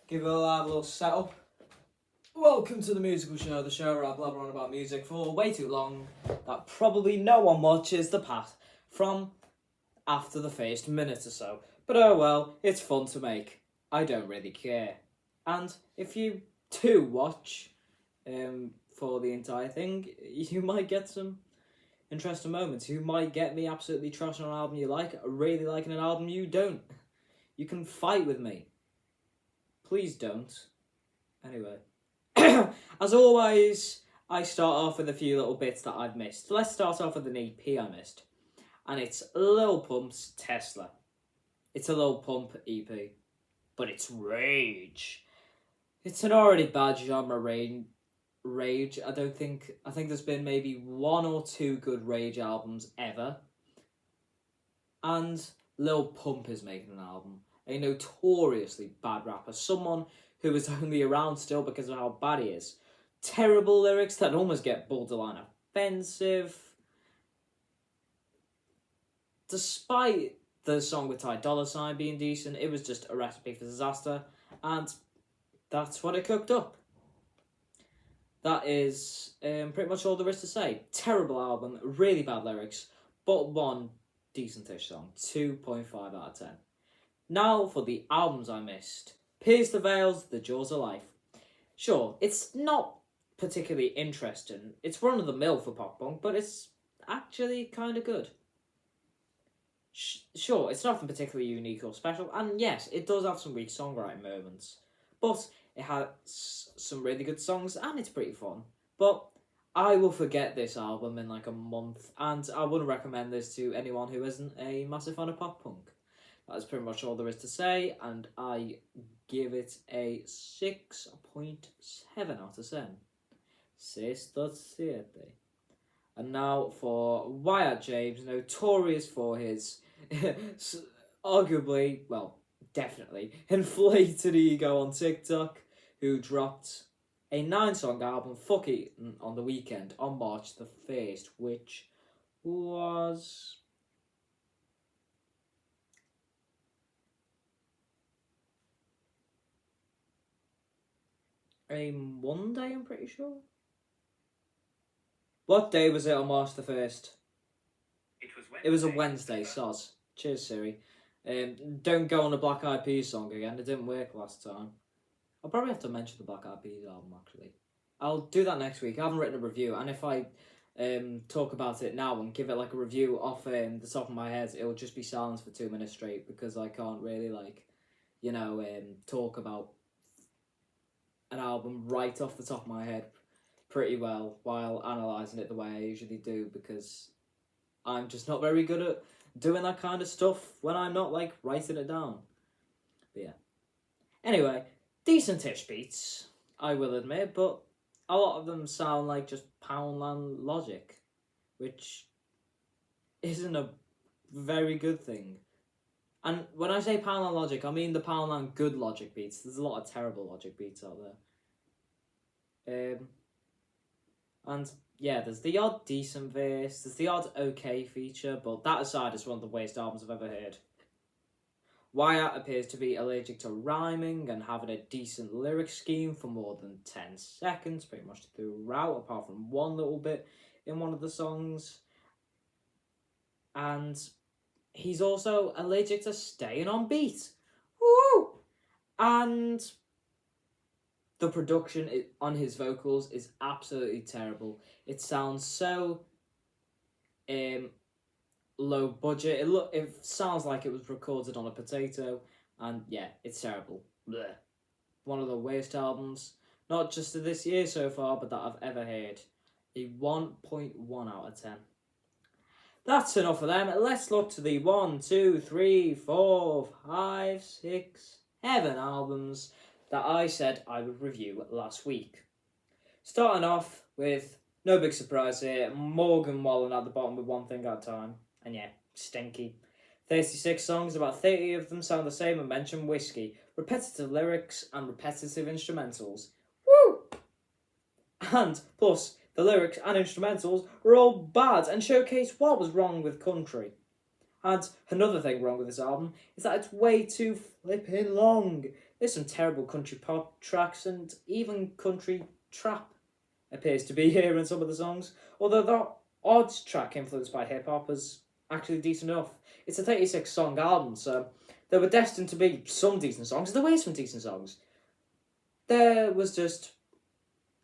Give it a little setup. Welcome to the musical show, the show where I blabber on about music for way too long that probably no one watches the part from after the first minute or so. But oh well, it's fun to make. I don't really care. And if you do watch for the entire thing, you might get some interesting moments. You might get me absolutely trashing an album you like, really liking an album you don't. You can fight with me. Please don't. Anyway. As always, I start off with a few little bits that I've missed. Let's start off with an EP I missed. And it's Lil Pump's Tesla. It's a Lil Pump EP. But it's rage. It's an already bad genre rage. I think there's been maybe one or two good rage albums ever. And Lil Pump is making an album. A notoriously bad rapper. Someone who is only around still because of how bad he is. Terrible lyrics that almost get borderline offensive. Despite the song with Ty Dolla $ign being decent, it was just a recipe for disaster, and that's what it cooked up. That is pretty much all there is to say. Terrible album, really bad lyrics, but one decent-ish song. 2.5 out of 10. Now for the albums I missed. Pierce the Veils, The Jaws of Life. Sure, it's not particularly interesting. It's run-of-the-mill for pop punk, but it's actually kind of good. Sure, it's nothing particularly unique or special, and yes, it does have some weak songwriting moments, but it has some really good songs, and it's pretty fun. But I will forget this album in like a month, and I wouldn't recommend this to anyone who isn't a massive fan of pop punk. That's pretty much all there is to say, and I give it a 6.7 out of 10. 6.7. And now for Wyatt James, notorious for his arguably, well, definitely inflated ego on TikTok, who dropped a 9-song album, Fuck It, on the weekend, on March the 1st, which was a Monday, I'm pretty sure. What day was it on March the 1st? It was a Wednesday, soz. Cheers, Siri. Don't go on a Black Eyed Peas song again. It didn't work last time. I'll probably have to mention the Black Eyed Peas album, actually. I'll do that next week. I haven't written a review, and if I talk about it now and give it like a review off the top of my head, it'll just be silence for 2 minutes straight, because I can't really, talk about an album right off the top of my head pretty well while analysing it the way I usually do, because I'm just not very good at doing that kind of stuff when I'm not writing it down. But yeah. Anyway, decent-ish beats, I will admit, but a lot of them sound like just Poundland logic, which isn't a very good thing. And when I say Poundland logic, I mean the Poundland good logic beats. There's a lot of terrible logic beats out there. And yeah, there's the odd decent verse, there's the odd okay feature, but that aside, it's one of the worst albums I've ever heard. Wyatt appears to be allergic to rhyming and having a decent lyric scheme for more than 10 seconds, pretty much throughout, apart from one little bit in one of the songs. And he's also allergic to staying on beat. Woo! And the production on his vocals is absolutely terrible. It sounds so low budget. It sounds like it was recorded on a potato, and yeah, it's terrible. Blech. One of the worst albums, not just of this year so far, but that I've ever heard. A 1.1 out of 10. That's enough of them. Let's look to the 1, 2, 3, 4, 5, 6, 7 albums that I said I would review last week. Starting off with, no big surprise here, Morgan Wallen at the bottom with One Thing at a Time. And yeah, stinky. 36 songs, about 30 of them sound the same and mention whiskey. Repetitive lyrics and repetitive instrumentals. Woo! And plus, the lyrics and instrumentals were all bad and showcased what was wrong with country. And another thing wrong with this album is that it's way too flipping long. There's some terrible country pop tracks and even country trap appears to be here in some of the songs. Although the odd track influenced by hip hop is actually decent enough. It's a 36 song album, so there were destined to be some decent songs. There were some decent songs. There was just,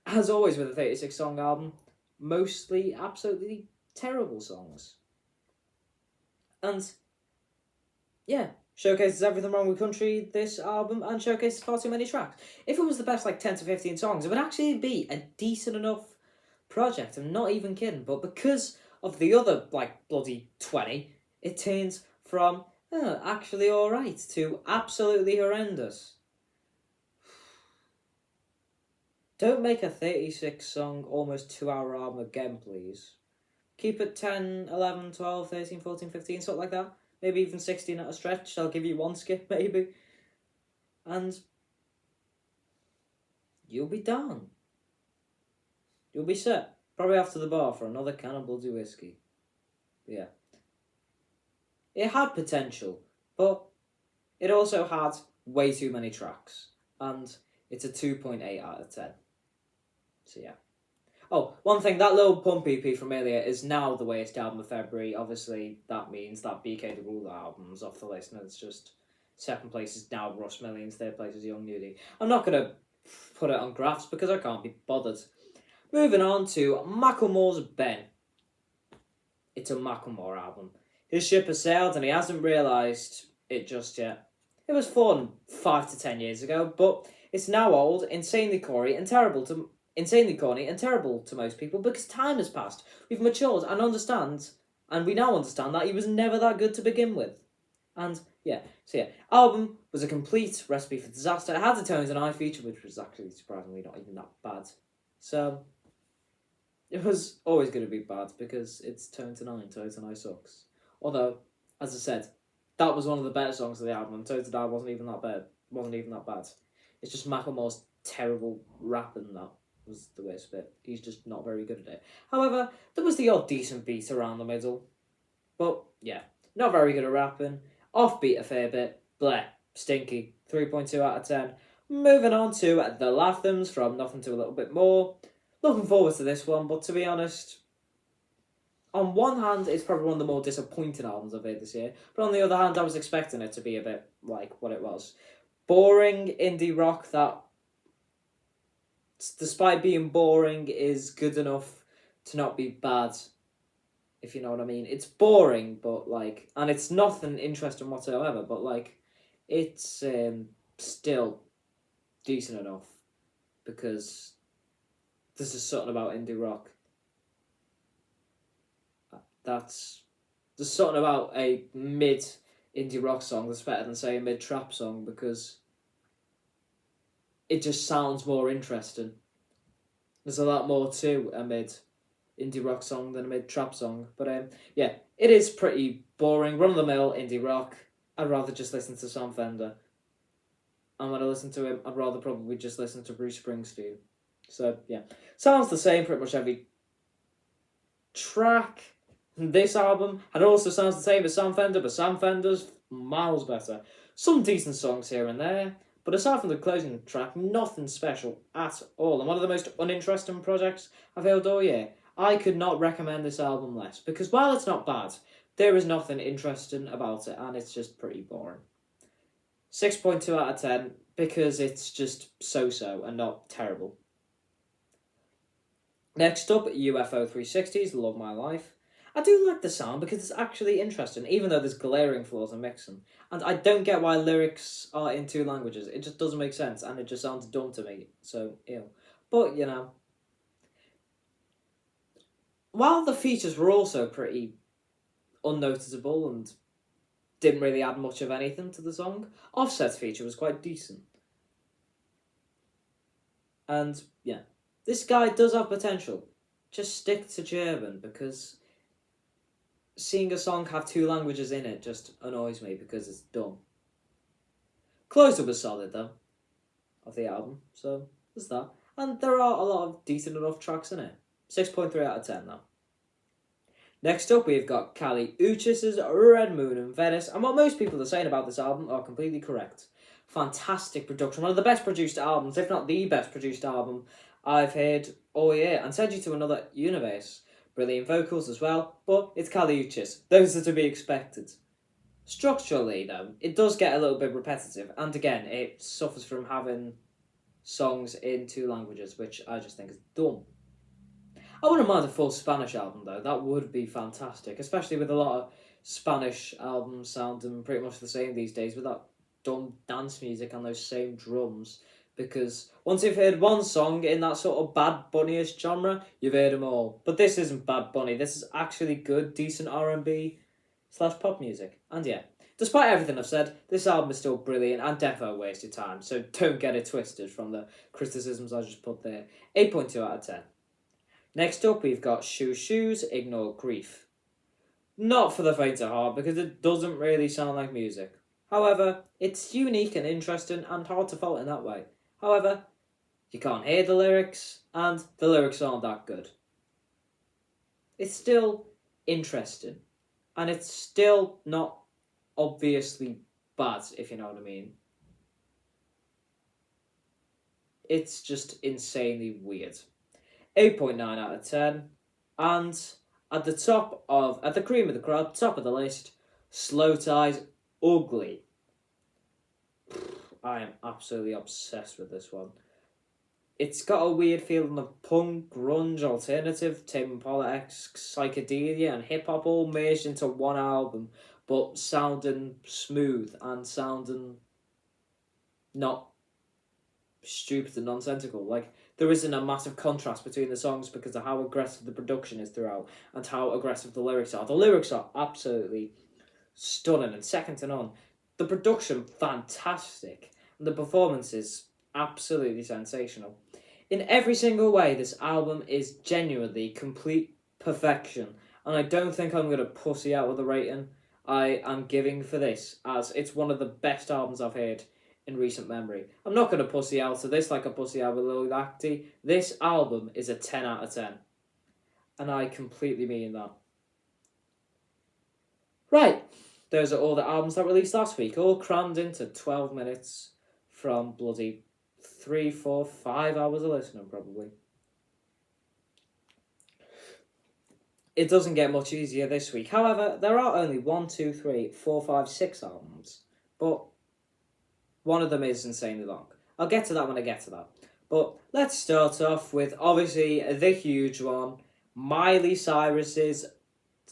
as always with a 36 song album, mostly absolutely terrible songs. And yeah, showcases everything wrong with country, this album, and showcases far too many tracks. If it was the best 10 to 15 songs, it would actually be a decent enough project. I'm not even kidding. But because of the other bloody 20, it turns from actually alright to absolutely horrendous. Don't make a 36 song, almost 2 hour album again, please. Keep it 10, 11, 12, 13, 14, 15, something like that. Maybe even 16 at a stretch. I'll give you one skip, maybe. And you'll be done. You'll be set. Probably off to the bar for another can of bloody whiskey. But yeah. It had potential, but it also had way too many tracks. And it's a 2.8 out of 10. So yeah. Oh, one thing, that little Pump EP from earlier is now the worst album of February. Obviously, that means that BK the Ruler album's off the list, and it's just second place is now Russ Millions, third place is Young Nudy. I'm not going to put it on graphs because I can't be bothered. Moving on to Macklemore's Ben. It's a Macklemore album. His ship has sailed and he hasn't realised it just yet. It was fun 5 to 10 years ago, but it's now old, insanely corny and terrible to most people because time has passed. We've matured and we now understand that he was never that good to begin with. And album was a complete recipe for disaster. It had the Tones and I feature, which was actually surprisingly not even that bad. So it was always going to be bad because it's Tones and I, Tones and I sucks. Although, as I said, that was one of the better songs of the album, and Tones and I wasn't even that bad. It's just Macklemore's terrible rapping that was the worst bit. He's just not very good at it. However, there was the odd decent beat around the middle. But, yeah, not very good at rapping. Offbeat a fair bit. Bleh. Stinky. 3.2 out of 10. Moving on to The Lathams from Nothing to a Little Bit More. Looking forward to this one, but to be honest, on one hand, it's probably one of the more disappointing albums I've heard this year. But on the other hand, I was expecting it to be a bit like what it was. Boring indie rock that, despite being boring, is good enough to not be bad, if you know what I mean. It's boring, but and it's nothing interesting whatsoever, but it's still decent enough because there's just something about indie rock. There's something about a mid indie rock song that's better than, say, a mid trap song because it just sounds more interesting. There's a lot more to a mid indie rock song than a mid trap song. But it is pretty boring, run of the mill indie rock. I'd rather just listen to Sam Fender. And when I listen to him, I'd rather probably just listen to Bruce Springsteen. So yeah, sounds the same pretty much every track. This album, and it also sounds the same as Sam Fender, but Sam Fender's miles better. Some decent songs here and there, but aside from the closing track, nothing special at all. And one of the most uninteresting projects I've heard all year. I could not recommend this album less, because while it's not bad, there is nothing interesting about it, and it's just pretty boring. 6.2 out of 10, because it's just so-so and not terrible. Next up, UFO 360's Love My Life. I do like the sound because it's actually interesting, even though there's glaring flaws in mixing. And I don't get why lyrics are in 2 languages. It just doesn't make sense, and it just sounds dumb to me. So, ew. But, while the features were also pretty unnoticeable and didn't really add much of anything to the song, Offset's feature was quite decent. And, this guy does have potential. Just stick to German, because seeing a song have 2 languages in it just annoys me because it's dumb. Closer was solid though, of the album, so there's that. And there are a lot of decent enough tracks in it. 6.3 out of 10 though. Next up, we've got Kali Uchis' Red Moon in Venice, and what most people are saying about this album are completely correct. Fantastic production, one of the best produced albums, if not the best produced album I've heard all year, and Send You to Another Universe. Brilliant vocals as well, but it's Kali Uchis. Those are to be expected. Structurally, though, it does get a little bit repetitive, and again, it suffers from having songs in 2 languages, which I just think is dumb. I wouldn't mind a full Spanish album, though. That would be fantastic, especially with a lot of Spanish albums sounding pretty much the same these days with that dumb dance music and those same drums. Because once you've heard one song in that sort of Bad Bunny-ish genre, you've heard them all. But this isn't Bad Bunny. This is actually good, decent R&B/pop music. And yeah, despite everything I've said, this album is still brilliant and definitely a waste of time. So don't get it twisted from the criticisms I just put there. 8.2 out of 10. Next up, we've got Shoes Shoes, Ignore Grief. Not for the faint of heart, because it doesn't really sound like music. However, it's unique and interesting and hard to fault in that way. However, you can't hear the lyrics, and the lyrics aren't that good. It's still interesting, and it's still not obviously bad, if you know what I mean. It's just insanely weird. 8.9 out of 10, and at the cream of the crop, top of the list, Slowthai's Ugly. I am absolutely obsessed with this one. It's got a weird feeling of punk, grunge, alternative, Tame Impala-esque psychedelia and hip-hop all merged into one album, but sounding smooth and sounding not stupid and nonsensical. Like, there isn't a massive contrast between the songs because of how aggressive the production is throughout and how aggressive the lyrics are. The lyrics are absolutely stunning and second to none. The production, fantastic. And the performance is absolutely sensational. In every single way, this album is genuinely complete perfection. And I don't think I'm going to pussy out with the rating I am giving for this, as it's one of the best albums I've heard in recent memory. I'm not going to pussy out to this like a pussy out with Lil Yachty. This album is a 10 out of 10. And I completely mean that. Right. Those are all the albums that released last week, all crammed into 12 minutes from bloody 3, 4, 5 hours of listening, probably. It doesn't get much easier this week. However, there are only 1, 2, 3, 4, 5, 6 albums. But one of them is insanely long. I'll get to that when I get to that. But let's start off with, obviously, the huge one. Miley Cyrus's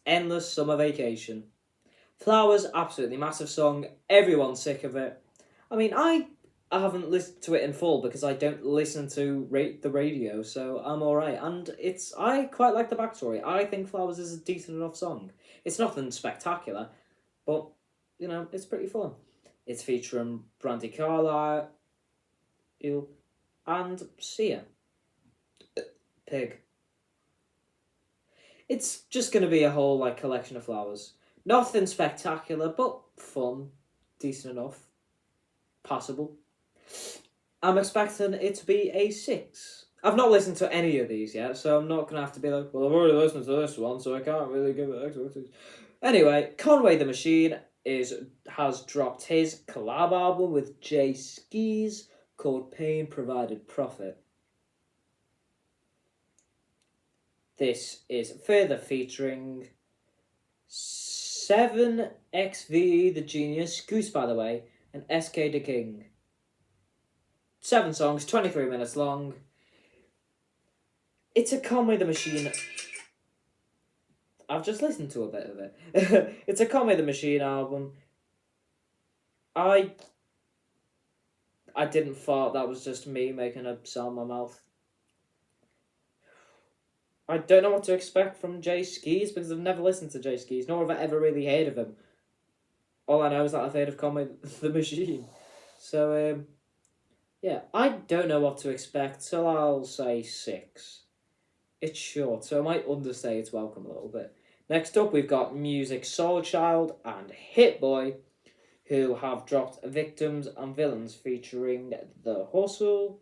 Endless Summer Vacation. Flowers, absolutely massive song. Everyone's sick of it. I mean, I haven't listened to it in full because I don't listen to the radio, so I'm alright. And I quite like the backstory. I think Flowers is a decent enough song. It's nothing spectacular, but, you know, it's pretty fun. It's featuring Brandi Carlile and Sia. Pig. It's just going to be a whole collection of flowers. Nothing spectacular, but fun. Decent enough. Passable. I'm expecting it to be a 6. I've not listened to any of these yet, so I'm not going to have to be like, well, I've already listened to this one, so I can't really give it X. Anyway, Conway the Machine has dropped his collab album with Jay Skis called Pain Provided Profit. This is further featuring 7XVE The Genius, Goose by the way, and SK The King. 7 songs, 23 minutes long. It's a Conway the Machine. I've just listened to a bit of it. It's a Conway the Machine album. I didn't fart, that was just me making a sound in my mouth. I don't know what to expect from Jay Skis because I've never listened to Jay Skis, nor have I ever really heard of him. All I know is that I've heard of Conway the Machine. So, yeah, I don't know what to expect, so I'll say 6. It's short, so I might understay its welcome a little bit. Next up, we've got Music Soul Child and Hit Boy, who have dropped Victims and Villains featuring The Hustle.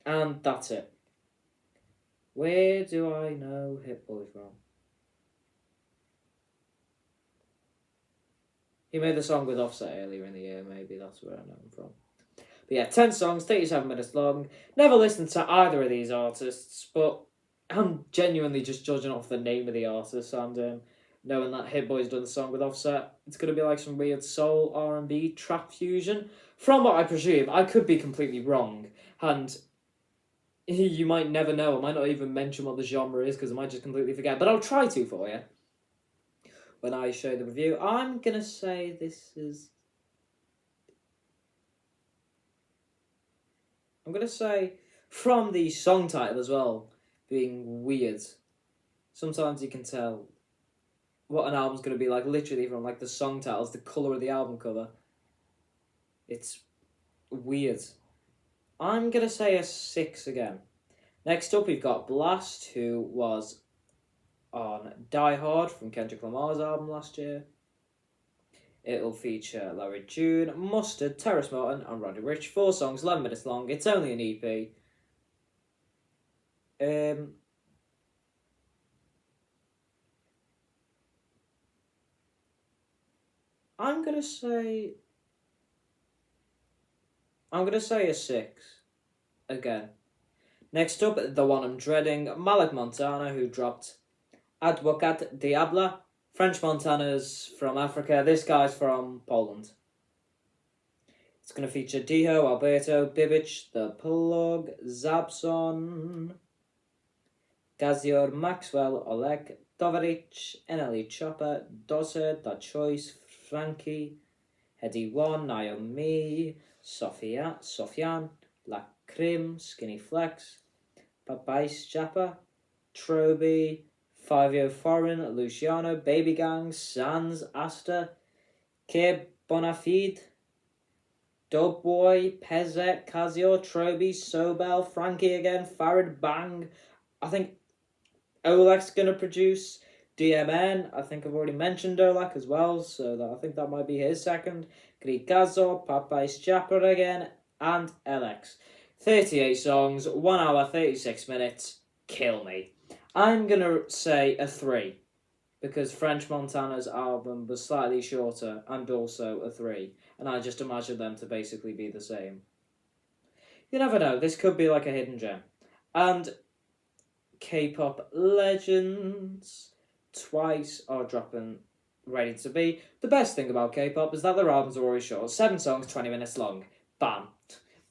And that's it. Where do I know Hit Boy from? He made the song with Offset earlier in the year, maybe that's where I know him from. But yeah, 10 songs, 37 minutes long. Never listened to either of these artists, but I'm genuinely just judging off the name of the artist and knowing that Hit Boy's done the song with Offset. It's going to be like some weird soul, R&B, trap fusion. From what I presume, I could be completely wrong, and you might never know. I might not even mention what the genre is because I might just completely forget, but I'll try to for you. When I show the review, I'm going to say this is... I'm going to say, from the song title as well, being weird, sometimes you can tell what an album's going to be like, literally from like the song titles, the colour of the album cover. It's weird. I'm going to say a 6 again. Next up, we've got Blast, who was on Die Hard from Kendrick Lamar's album last year. It'll feature Larry June, Mustard, Terrace Martin, and Roddy Ricch. 4 songs, 11 minutes long. It's only an EP. I'm gonna say a 6 again. Next up, the one I'm dreading, Malik Montana, who dropped Advocat Diabla. French Montana's from Africa. This guy's from Poland. It's going to feature Diho, Alberto, Bibic, The Plug, Zabson, Gazior, Maxwell, Oleg, Doveric, NLE Chopper, Dozer, Da Choice, Frankie, Hedy One, Naomi, Sofian, La Crim, Skinny Flex, Papais Japa, Troby, Fivio Foreign, Luciano, Baby Gang, Sans, Asta, Ke Bonafide, Dubboy, Pezet, Casio, Troby, Sobel, Frankie again, Farid Bang. I think Olek's going to produce DMN. I think I've already mentioned Olek as well, so I think that might be his second. Grikazo, Papais Japper again, and LX. 38 songs, 1 hour, 36 minutes. Kill me. I'm going to say a 3, because French Montana's album was slightly shorter and also a 3, and I just imagine them to basically be the same. You never know, this could be like a hidden gem. And K-pop legends twice are dropping Ready to Be. The best thing about K-pop is that their albums are always short. 7 songs, 20 minutes long. Bam.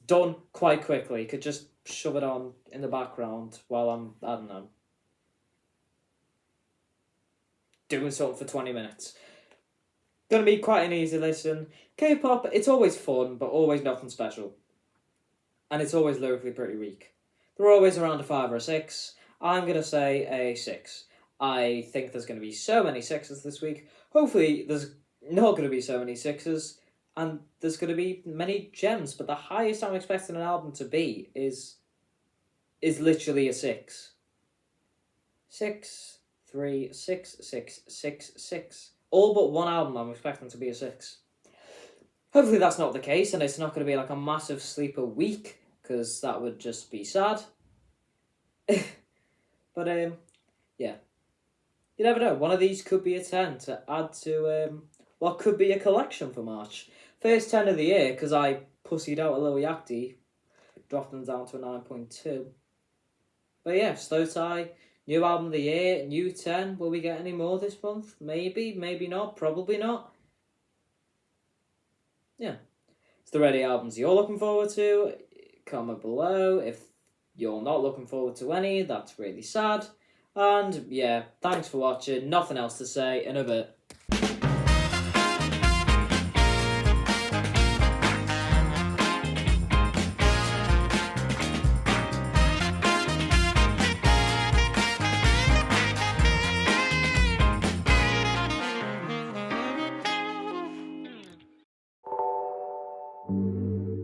Done quite quickly. Could just shove it on in the background while I'm, I don't know, doing something for 20 minutes. Gonna be quite an easy listen. K-pop, it's always fun, but always nothing special. And it's always lyrically pretty weak. They're always around a 5 or a 6. I'm gonna say a 6. I think there's gonna be so many 6s this week. Hopefully there's not gonna be so many 6s, and there's gonna be many gems, but the highest I'm expecting an album to be is literally a 6. 6, 3, 6, 6, 6, 6. All but one album I'm expecting to be a 6. Hopefully that's not the case, and it's not going to be like a massive sleeper week, because that would just be sad. But, yeah. You never know, one of these could be a 10 to add to what could be a collection for March. First 10 of the year, because I pussied out a Lil Yachty, dropped them down to a 9.2. But yeah, Slow Tie, new album of the year, new 10. Will we get any more this month? Maybe, maybe not, probably not. Yeah. It's the Ready albums you're looking forward to. Comment below. If you're not looking forward to any, that's really sad. And yeah, thanks for watching. Nothing else to say. In a bit.